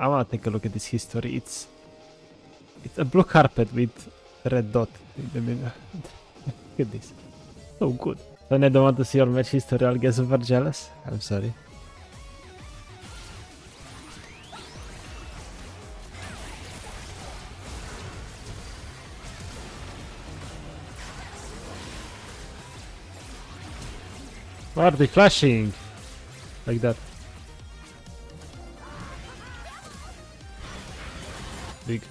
I want to take a look at this history. It's a blue carpet with a red dot in the middle. Look at this. So good. When I don't want to see your match history, I'll get super jealous. I'm sorry. Why are they flashing? Like that. Big.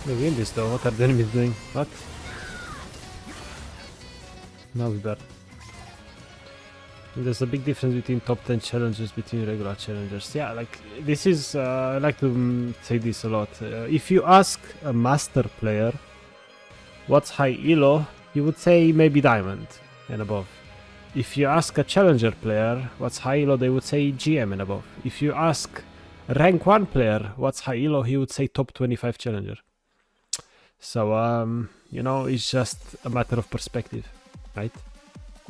They win this though. What are the enemies doing? What? Now we better. There's a big difference between top 10 challengers between regular challengers. Yeah, like this is I like to say this a lot. If you ask a master player what's high elo, he would say maybe diamond and above. If you ask a challenger player what's high elo, they would say GM and above. If you ask a rank 1 player what's high elo, he would say top 25 challenger. So you know, it's just a matter of perspective, right?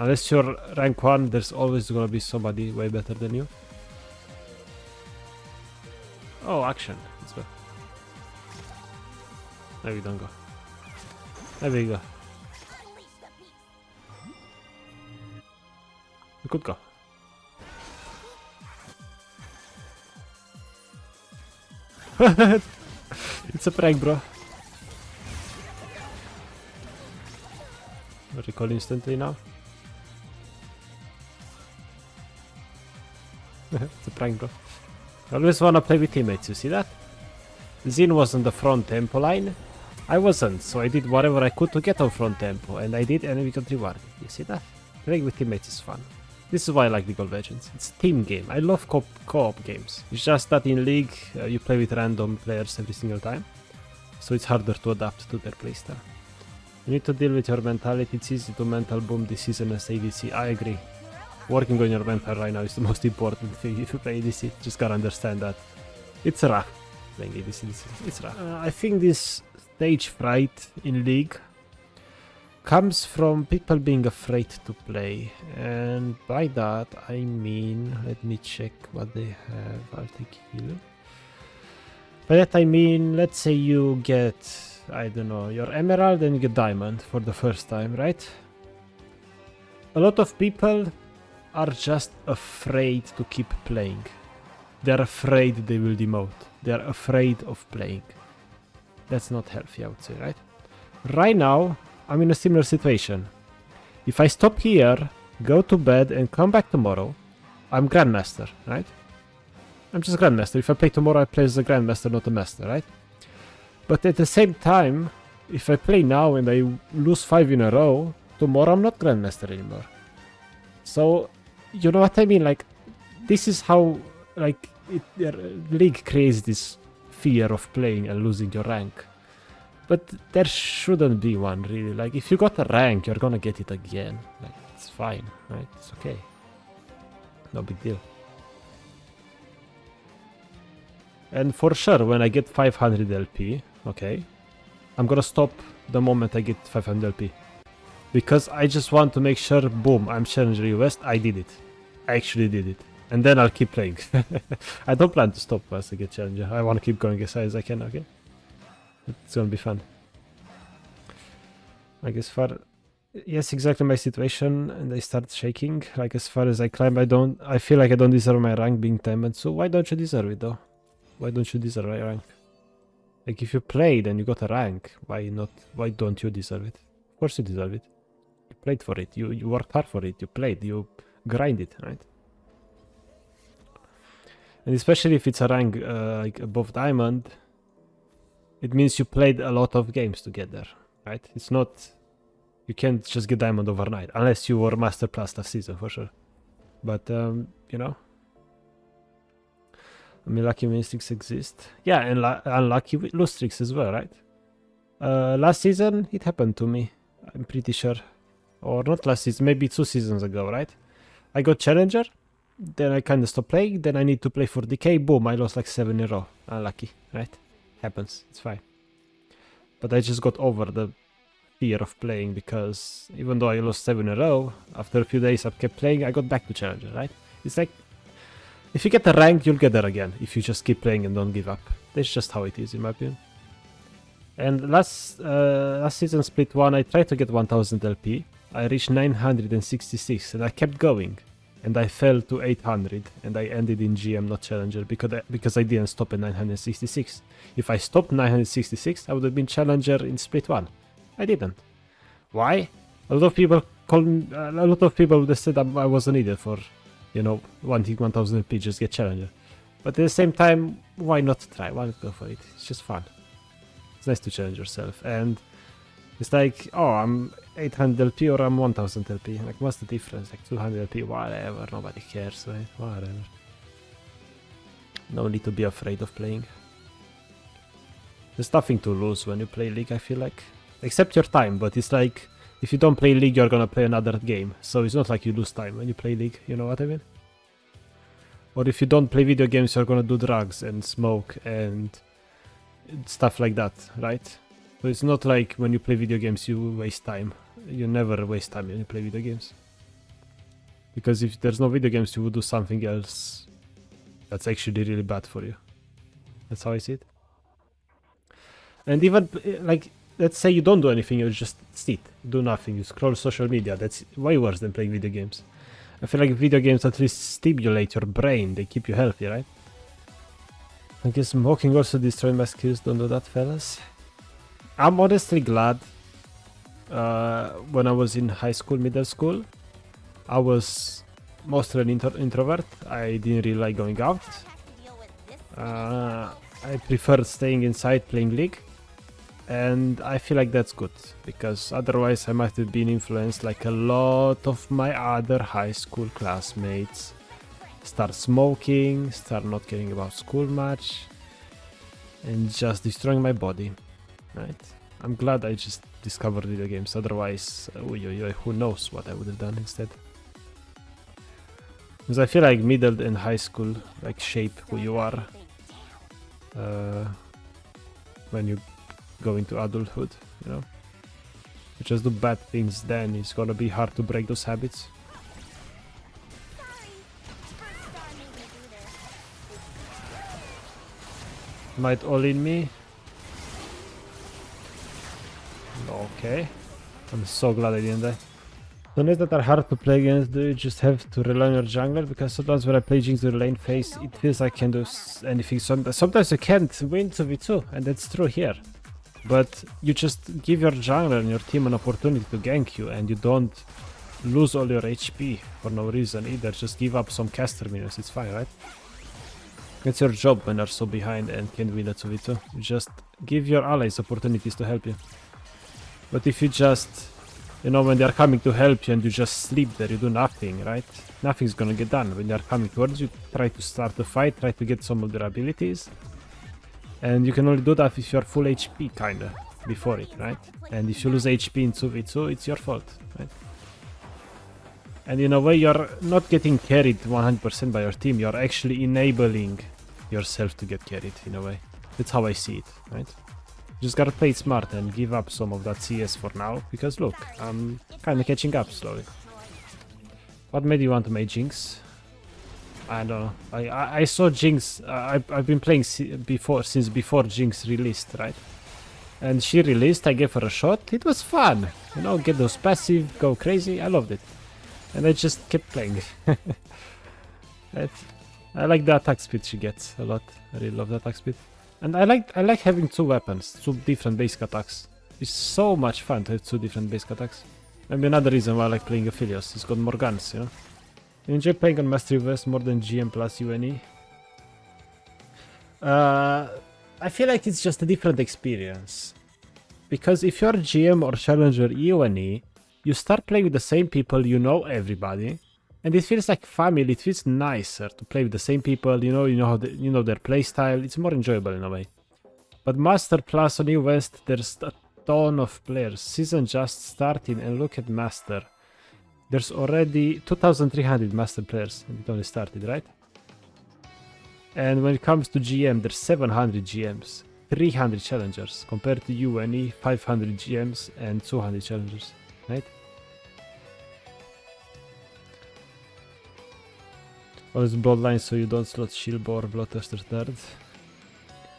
Unless you're rank 1, there's always gonna be somebody way better than you. Oh, action. Let's go. There we don't go. There we go. We could go. It's a prank, bro. Recall instantly now. It's a prank, bro. I always wanna play with teammates, you see that? Zin was on the front tempo line. I wasn't, so I did whatever I could to get on front tempo, and I did, and we got rewarded. You see that? Playing with teammates is fun. This is why I like League of Legends. It's a team game. I love co-op games. It's just that in League, you play with random players every single time, so it's harder to adapt to their playstyle. You need to deal with your mentality. It's easy to mental boom this season as ADC. I agree. Working on your mental right now is the most important thing if you play ADC. Just gotta understand that. It's rough playing ADC. It's rough. I think this stage fright in League comes from people being afraid to play. And by that, I mean, let me check what they have. I'll take heal. By that I mean, let's say you get, I don't know, your emerald and you get diamond for the first time, right? A lot of people are just afraid to keep playing. They're afraid they will demote. They're afraid of playing. That's not healthy, I would say, right? Right now, I'm in a similar situation. If I stop here, go to bed and come back tomorrow, I'm GrandMaster, right? I'm just GrandMaster. If I play tomorrow, I play as a GrandMaster, not a Master, right? But at the same time, if I play now and I lose 5 in a row, tomorrow I'm not GrandMaster anymore. So, you know what I mean? Like, this is how, like, League creates this fear of playing and losing your rank. But there shouldn't be one, really. Like, if you got a rank, you're gonna get it again. Like, it's fine, right? It's okay. No big deal. And for sure, when I get 500 LP, okay, I'm gonna stop the moment I get 500 LP. Because I just want to make sure, boom, I'm Challenger US, I did it. I actually did it. And then I'll keep playing. I don't plan to stop once I get Challenger. I want to keep going as high as I can, okay? It's gonna be fun. Like as far... Yes, exactly my situation, and I start shaking. Like as far as I climb, I feel like I don't deserve my rank being diamond. So why don't you deserve it though? Why don't you deserve a rank? Like if you played and you got a rank, why not? Why don't you deserve it? Of course you deserve it. You played for it. You worked hard for it. You played. You grind it, right? And especially if it's a rank like above diamond, it means you played a lot of games together, right? It's not, you can't just get diamond overnight, unless you were Master Plus last season for sure. But, you know, I mean, lucky win streaks exist. Yeah, and unlucky lose streaks as well, right? Last season, it happened to me, I'm pretty sure. Or not last season, maybe 2 seasons ago, right? I got Challenger, then I kind of stopped playing. Then I need to play for DK. Boom, I lost like 7 in a row. Unlucky, right? Happens. It's fine. But I just got over the fear of playing because even though I lost 7 in a row, after a few days I kept playing, I got back to Challenger, right? It's like, if you get a rank, you'll get there again if you just keep playing and don't give up. That's just how it is, in my opinion. And last season, Split 1, I tried to get 1000 LP. I reached 966 and I kept going. And I fell to 800 and I ended in GM, not Challenger, because I didn't stop at 966. If I stopped 966, I would have been Challenger in Split 1. I didn't. Why? A lot of people would have said I was an idiot for, you know, wanting 1000 LP, just get Challenger. But at the same time, why not try? Why not go for it? It's just fun. It's nice to challenge yourself. And it's like, oh, I'm 800 LP or I'm 1000 LP. Like, what's the difference? Like 200 LP, whatever. Nobody cares, right? Whatever. No need to be afraid of playing. There's nothing to lose when you play League, I feel like. Except your time, but it's like, if you don't play League, you're gonna play another game. So it's not like you lose time when you play League, you know what I mean? Or if you don't play video games, you're gonna do drugs and smoke and stuff like that, right? So it's not like when you play video games you waste time. You never waste time when you play video games. Because if there's no video games, you would do something else that's actually really bad for you. That's how I see it. And even, like, let's say you don't do anything, you just sit, do nothing, you scroll social media. That's way worse than playing video games. I feel like video games at least stimulate your brain, they keep you healthy, right? I guess smoking also destroyed my skills, don't do that, fellas. I'm honestly glad when I was in high school, middle school, I was mostly an introvert. I didn't really like going out. I preferred staying inside playing League. And I feel like that's good, because otherwise I might have been influenced like a lot of my other high school classmates. Start smoking, start not caring about school much, and just destroying my body, right? I'm glad I just discovered video games, otherwise, who knows what I would have done instead. Because I feel like middle and high school like shape who you are when you go into adulthood, you know? You just do bad things, then it's gonna be hard to break those habits. Might all in me. Okay. I'm so glad I didn't die. Tones that are hard to play against, do you just have to rely on your jungler? Because sometimes when I play Jinx with the lane phase, it feels like I can do anything. Sometimes you can't win 2v2, and that's true here. But you just give your jungler and your team an opportunity to gank you, and you don't lose all your HP for no reason either. Just give up some caster minions, it's fine, right? It's your job when you're so behind and can't win a 2v2. You just give your allies opportunities to help you. But if you just, you know, when they're coming to help you and you just sleep there, you do nothing, right? Nothing's gonna get done. When they're coming towards you, try to start the fight, try to get some of their abilities. And you can only do that if you're full HP, kinda, before it, right? And if you lose HP in 2v2, it's your fault, right? And in a way, you're not getting carried 100% by your team, you're actually enabling yourself to get carried, in a way. That's how I see it, right? You just gotta play it smart and give up some of that CS for now, because look, I'm kinda catching up slowly. What made you want to make Jinx? I don't know. I saw Jinx, I've been playing since before Jinx released, right? And she released, I gave her a shot, it was fun! You know, get those passive, go crazy, I loved it. And I just kept playing. I like the attack speed she gets a lot. I really love the attack speed. And I like having two weapons, two different basic attacks. It's so much fun to have two different basic attacks. Maybe another reason why I like playing Aphelios, it's got more guns, you know? I enjoy playing on Mastery West more than GM plus UNE. I feel like it's just a different experience. Because if you're GM or Challenger UNE, you start playing with the same people, you know everybody, and it feels like family. It feels nicer to play with the same people. You know their playstyle. It's more enjoyable in a way. But Master Plus on EU West, there's a ton of players. Season just started, and look at Master. There's already 2,300 master players, and it only started, right? And when it comes to GM, there's 700 GMs, 300 challengers, compared to UNE, 500 GMs and 200 challengers, right? Always bloodline so you don't slot Shilbo or Bloodthirster third.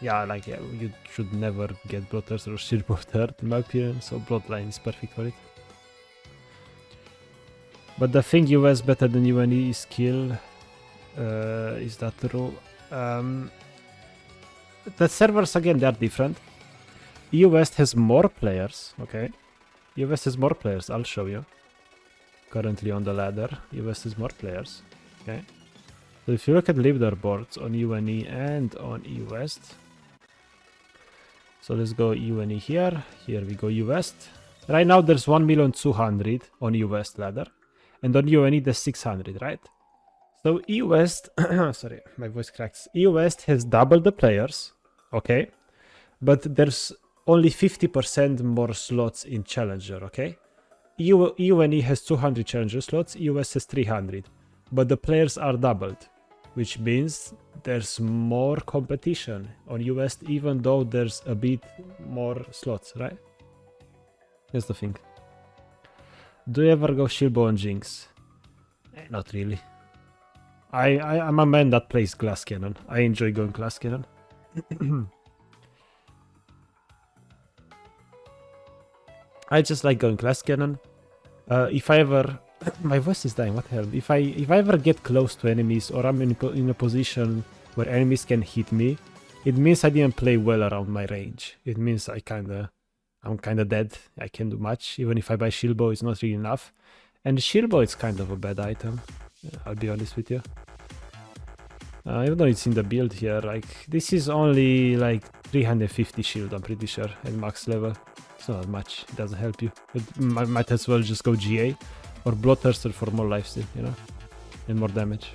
Yeah, like you should never get Bloodthirster or Shilbo third in my opinion, so bloodline is perfect for it. But the thing US better than UNE is skill. Is that true? The servers again, they are different. EU West has more players, okay? EU West has more players, I'll show you. Currently on the ladder, EU West has more players, okay? So if you look at leaderboards on UNE and on EU West. So let's go UNE here, here we go EU West. Right now there's 1,200,000 on EU West ladder. And on UNE there's 600, right? So EU West, sorry, my voice cracks. EU West has double the players, okay? But there's only 50% more slots in Challenger, okay? UNE has 200 Challenger slots, EU West has 300. But the players are doubled, which means there's more competition on EU West, even though there's a bit more slots, right? Here's the thing. Do you ever go Shilbo on Jinx? Not really. I'm a man that plays glass cannon. I enjoy going glass cannon. I just like going glass cannon. If I ever, my voice is dying. What the hell? If I ever get close to enemies or I'm in a position where enemies can hit me, it means I didn't play well around my range. It means I'm kinda dead. I can't do much. Even if I buy Shilbo, it's not really enough. And Shilbo is kind of a bad item. I'll be honest with you. Even though it's in the build here, like this is only like 350 shield, I'm pretty sure, at max level. It's not much. It doesn't help you. It might as well just go GA or Bloodthirster for more lifesteal, you know, and more damage.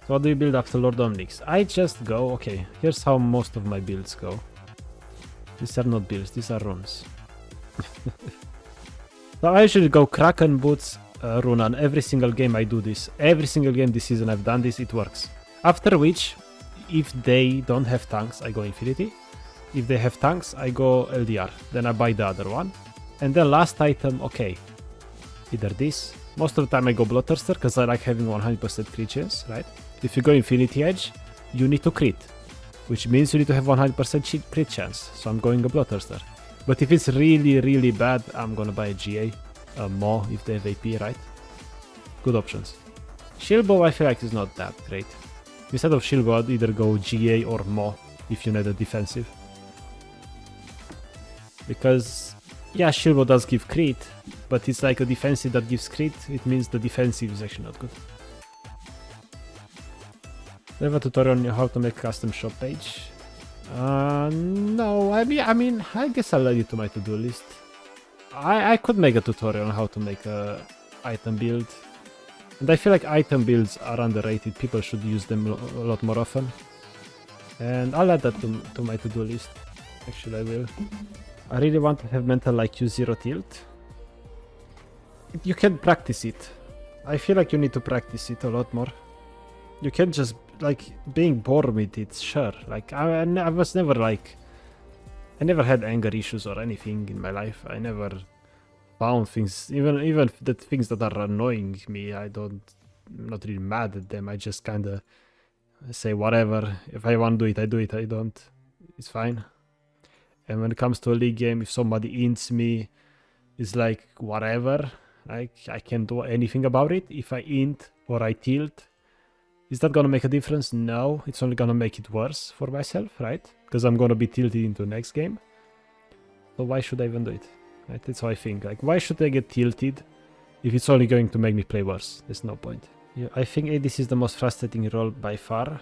So what do you build after Lord Omnix? I just go, okay, here's how most of my builds go. These are not builds, these are runes. So I usually go Kraken Boots, rune on every single game I do this. Every single game this season I've done this, it works. After which, if they don't have tanks, I go Infinity. If they have tanks, I go LDR. Then I buy the other one. And then last item, okay, either this. Most of the time I go Bloodthirster because I like having 100% crit chance, right? If you go Infinity Edge, you need to crit, which means you need to have 100% crit chance. So I'm going a Bloodthirster. But if it's really, really bad, I'm gonna buy a GA, Mo if they have AP, right? Good options. Shilbo I feel like is not that great. Instead of Shilbo, I'd either go GA or Mo if you need a defensive. Because, yeah, Shilbo does give crit, but it's like a defensive that gives crit, it means the defensive is actually not good. Do you have a tutorial on how to make a custom shop page? No, I mean, I guess I'll add it to my to-do list. I could make a tutorial on how to make a item build. And I feel like item builds are underrated. People should use them a lot more often. And I'll add that to my to-do list. Actually, I will. I really want to have mental IQ 0 tilt. You can practice it. I feel like you need to practice it a lot more. You can't just, like, being bored with it, sure. Like, I was never like... I never had anger issues or anything in my life. I never found things, even the things that are annoying me, I'm not really mad at them. I just kind of say whatever. If I want to do it, I do it. I don't. It's fine. And when it comes to a league game, if somebody ints me, it's like whatever. Like, I can't do anything about it. If I int or I tilt, is that gonna make a difference? No, it's only gonna make it worse for myself, right? Because I'm gonna be tilted into the next game. So why should I even do it? Right? That's how I think. Like, why should I get tilted if it's only going to make me play worse? There's no point. Yeah, I think ADC is the most frustrating role by far.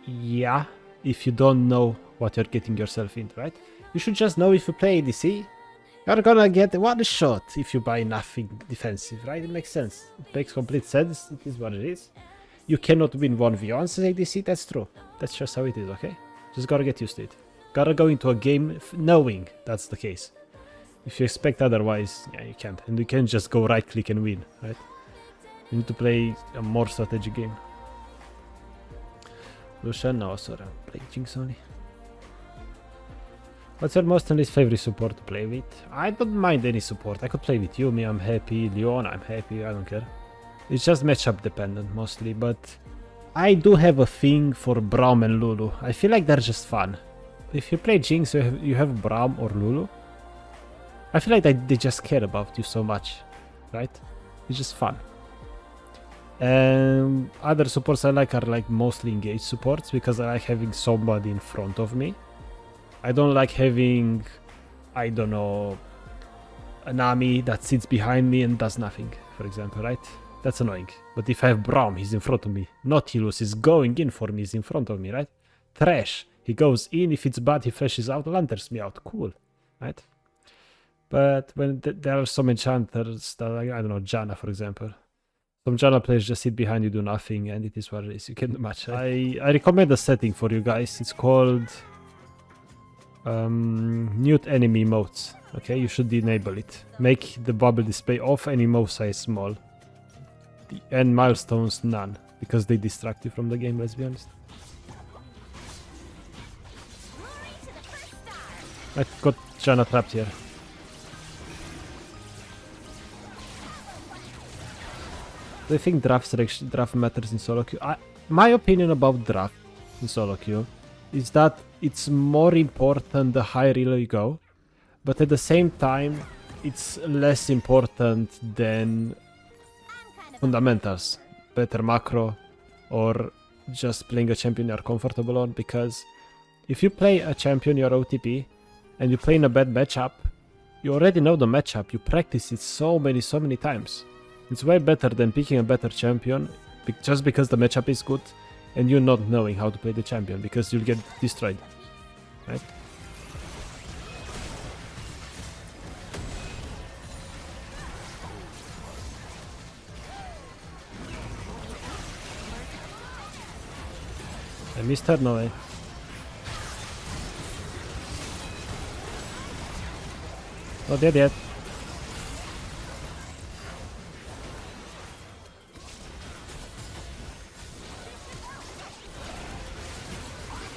Yeah, if you don't know what you're getting yourself into, right? You should just know if you play ADC, you're gonna get one shot if you buy nothing defensive, right? It makes sense. It makes complete sense. It is what it is. You cannot win 1v1 as ADC, that's true. That's just how it is, okay? Just gotta get used to it. Gotta go into a game knowing that's the case. If you expect otherwise, yeah, you can't. And you can't just go right click and win, right? You need to play a more strategic game. Lucian, no, sorry, I'm playing Jinx only. What's your most and least favorite support to play with? I don't mind any support. I could play with Yumi, I'm happy. Leon, I'm happy, I don't care. It's just matchup dependent mostly, but I do have a thing for Braum and Lulu. I feel like they're just fun. If you play Jinx, you have Braum or Lulu. I feel like they just care about you so much, right? It's just fun. Other supports I like are like mostly engaged supports because I like having somebody in front of me. I don't like having, I don't know, an Ami that sits behind me and does nothing, for example, right? That's annoying. But if I have Braum, he's in front of me. Nautilus is going in for me, he's in front of me, right? Thresh, he goes in, if it's bad, he flashes out, lanterns me out. Cool, right? But when there are some enchanters that, I don't know, Janna, for example. Some Janna players just sit behind you, do nothing, and it is what it is. You can do much. I recommend a setting for you guys. It's called mute enemy emotes. Okay, you should enable it. Make the bubble display off and emote size small. And milestones none, because they distract you from the game, let's be honest. I got Janna trapped here. Do you think draft matters in solo queue? My opinion about draft in solo queue is that it's more important the higher elo you go, but at the same time it's less important than fundamentals, better macro, or just playing a champion you're comfortable on, because if you play a champion you're OTP and you play in a bad matchup, you already know the matchup, you practice it so many times. It's way better than picking a better champion just because the matchup is good and you not knowing how to play the champion, because you'll get destroyed, right? I missed her, no way. Not dead yet.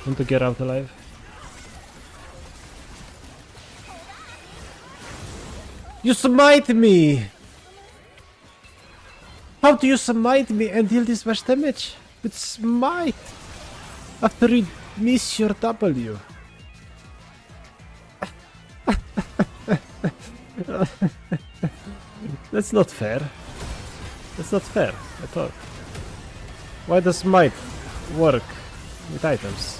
Want to get out alive. You smite me! How do you smite me and deal this much damage? With smite! After you miss your W. That's not fair. That's not fair at all. Why does smite work with items?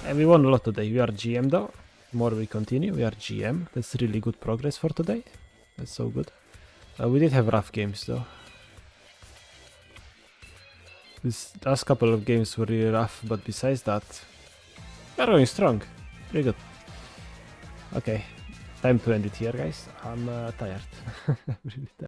And we won a lot today. We are GM though. The more we continue, we are GM. That's really good progress for today. That's so good. We did have rough games though. This last couple of games were really rough, but besides that, we're going strong. Pretty good. Okay, time to end it here, guys. I'm tired. Really tired.